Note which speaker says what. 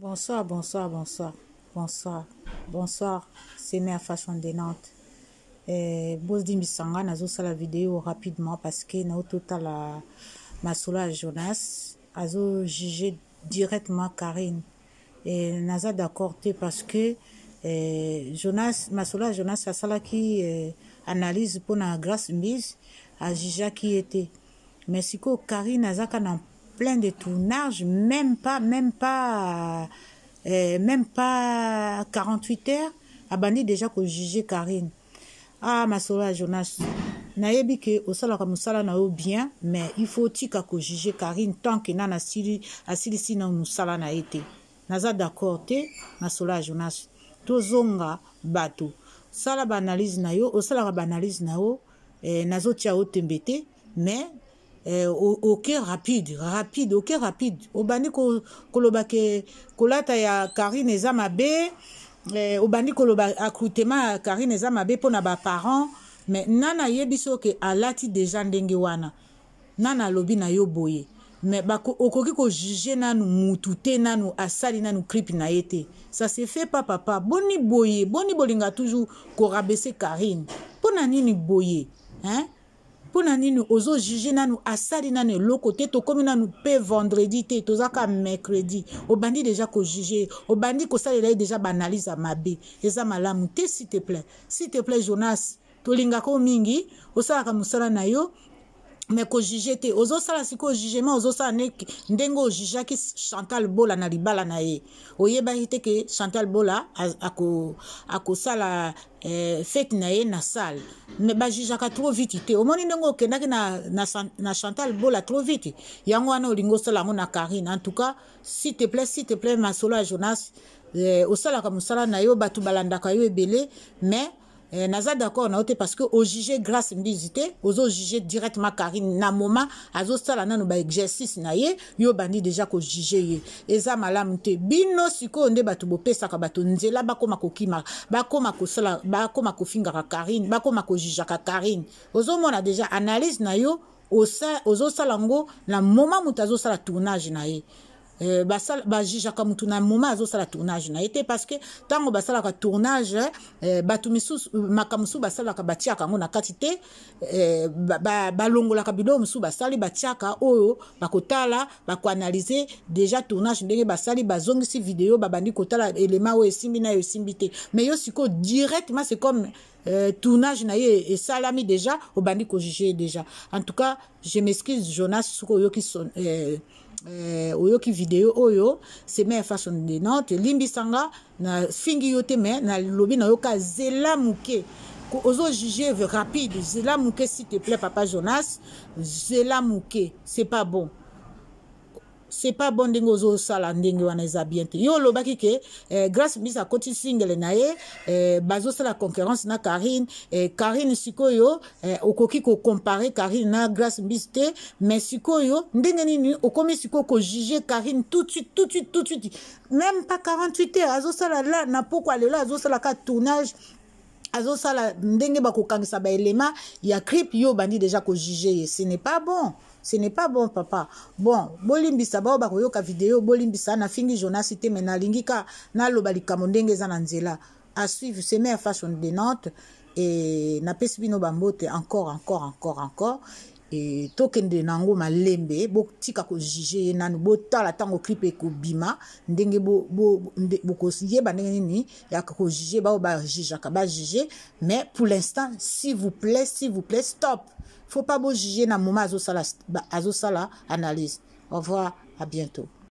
Speaker 1: Bonsoir, bonsoir, bonsoir, bonsoir, bonsoir, c'est Mère Fashion de Nantes. Bosdi Misanga, nazo la vidéo rapidement parce que na total ma sola Jonas, azo jugé directement Karine. Et naza d'accord parce que Jonas, ma sola Jonas, c'est ça qui analyse pour la grâce mise à Jija qui était. Mais si que Karine naza kana plein de tournages, même pas 48 heures, abandi déjà que juger Karine. Ah, ma soeur Jonas, nayebi que au sala comme sala na bien, mais il faut tika que juger Karine tant que na asili sinon nous sala na été. Naza d'accord te, ma soeur Jonas. Tozonga bato. Sala banalise na yo, au sala banalise na yo, nazo tia o tembete, mais ok rapide ok rapide obandi koloba ke kolata ya Karine eza mabe obandi koloba accoutrement Karine eza mabe pona ba parents mais nana yebiso ke alati déjà ndenge wana nana lobi na yo boye mais okoki ko juger nanu mutu te nanu asali nanu clip na yete ça se fait pas papa boni boye boni bolinga toujours ko rabaisser Karine pona nini boye hein. Pour nani ozo juger nanu asali nanu le côté to comme nanu pe vendredi te tozaka mercredi au bandi déjà ko juger au bandi ko sala déjà banalise à mabe eza malamu te s'il te plaît Jonas to linga ko mingi osala ka musala na yo mais ko juger te ozo sala siko jugement ozo sala ndengo juger ki Chantal Bola na libala na ye oyeba ite ke Chantal Bola ako sala fête na ye na salle mais ba jugaka trop vite te omoni ndengo kendaki na Chantal Bola trop vite yango wana olingo sala na Karine en tout cas s'il te plaît ma solo Jonas osala ka musala na yo batu balandaka yo ebele mais naza d'accord na ote parce que au juger grâce mbizité ozo juger directement Karine na moment azo sala nanu ba exercice na ye yo bandi déjà ko juger ye eza malamu te bino siko nde batu bopesa ka batu nzela bakoma kokima bakoma ko sala bakoma ko finga ka Karine bakoma ko juger ka Karine ozo mona déjà analyse na yo ozo sala ngo na moment mutazo sala tournage na ye juge comme na moment azo sala tournage na été parce que tango basala ka tournage batu misu makamusu basala ka batiaka ngo na katite balongola ka bido musu basali batiaka oyo bakotala bako analyser déjà tournage ndenge basali bazongisi vidéo babandi kotala élément o esimbi na yo simbité mais yo siko directement c'est comme tournage na ye et salami déjà au bandi ko juger déjà en tout cas je m'excuse Jonas suko yo ki son oyoki vidéo oyo c'est Mère Fashion de Nantes limbi sanga na fingi yote mais na lobi na yoka zela muke ko ozo juger rapide zela muke s'il te plaît papa Jonas zela muke c'est pas bon ndenge ozo sala ndenge wana eza bien te yo lobaki ke grâce bisa koti single na ye bazo sala concurrence na Karine Karine sikoyo okoki ko comparer Karine na grâce mbiste mais sikoyo ndenge nini okomi siko ko juger Karine tout de suite même pas 48 heures azo sala là na pourquoi le là azo sala ka tournage azo sala ndenge bako kangisa ba élément ya clip yo bandi déjà ko juger ce n'est pas bon papa bon bolimbisa ba ba koyoka vidéo bolimbisa na fingi Jonas te mena lingika na lobalika mondenge za na nzela à suivre c'est Mère Fashion de Nantes et na pesbino bambote encore et tokende nango malembe bo tika ko juger nanu bo tala tango clip ko bima ndenge bo ko yeba ndenge nini ya ko juger ba juger mais pour l'instant s'il vous plaît stop faut pas beau juger na moment azo sala analyse au revoir à bientôt.